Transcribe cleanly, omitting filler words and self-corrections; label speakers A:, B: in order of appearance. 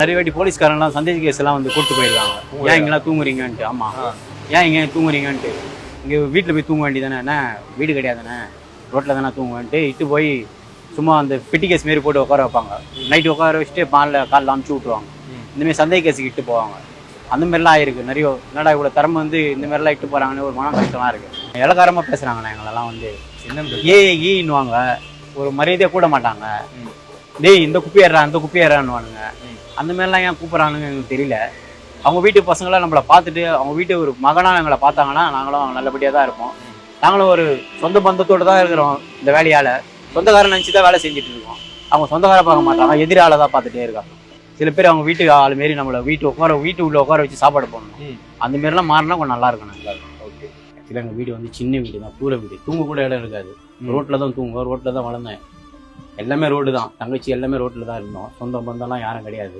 A: நிறைய வாட்டி போலீஸ்காரன்லாம் சந்தேக கேஸ் எல்லாம் வந்து கூட்டு போயிருக்காங்க. ஏன் இங்கெல்லாம் தூங்குறீங்கன்ட்டு. ஆமா, ஏன் இங்கே தூங்குறீங்கன்ட்டு. இங்கே வீட்டில் போய் தூங்க வேண்டியதானே, என்ன வீடு கிடையாதுண்ணே, ரோட்டில் தானே தூங்குவேன்ட்டு இட்டு போய் சும்மா அந்த பெட்டி கேஸ் மாரி போட்டு உட்கார வைப்பாங்க. நைட்டு உட்கார வச்சுட்டு காலில் அமுச்சு விட்ருவாங்க. இந்தமாரி சந்தேக கேஸுக்கு இட்டு போவாங்க. அந்த மாதிரிலாம் ஆயிருக்கு நிறைய. என்னடா இவ்வளோ திறமை வந்து இந்த மாதிரிலாம் இட்டு போகிறாங்கன்னு ஒரு மனம் கஷ்டமாக இருக்குது. இலக்காரமாக பேசுகிறாங்கண்ணா எங்களெல்லாம் வந்து ஈன்னுவாங்க. ஒரு மரியாதையாக கூட மாட்டாங்க. டேய் இந்த குப்பையேறா அந்த குப்பையேறான்னுவானுங்க. அந்த மாதிரிலாம் ஏன் கூப்பிட்றானுங்க எனக்கு தெரியல. அவங்க வீட்டு பசங்களாம் நம்மளை பார்த்துட்டு அவங்க வீட்டு ஒரு மகனாக எங்களை பார்த்தாங்கன்னா நாங்களும் நல்லபடியாக தான் இருப்போம். நாங்களும் ஒரு சொந்த பந்தத்தோடு தான் இருக்கிறோம். இந்த வேலையால் சொந்தக்காரன் நினச்சி தான் வேலை செஞ்சுட்டு இருக்கோம். அவங்க சொந்தக்காரை பார்க்க மாட்டாங்க, எதிரால தான் பார்த்துட்டே இருக்காங்க. சில பேர் அவங்க வீட்டு ஆள் மாரி நம்மளை வீட்டு உள்ள உட்கார வச்சு சாப்பாடு போடணும். அந்த மாரிலாம் மாறினா கொஞ்சம் நல்லா இருக்கும். நல்லா இருக்கும். ஓகே. ஆக்சுவலாக எங்கள் வீடு வந்து சின்ன வீடு தான், கூரை வீடு. தூங்க கூட இடம் இருக்காது. ரோட்டில் தான் தூங்குவோம், ரோட்டில் தான் வளர்ந்தேன். எல்லாமே ரோடு தான். தங்கச்சி எல்லாமே ரோட்டில் தான் இருந்தோம். சொந்த பந்தம்லாம் யாரும் கிடையாது.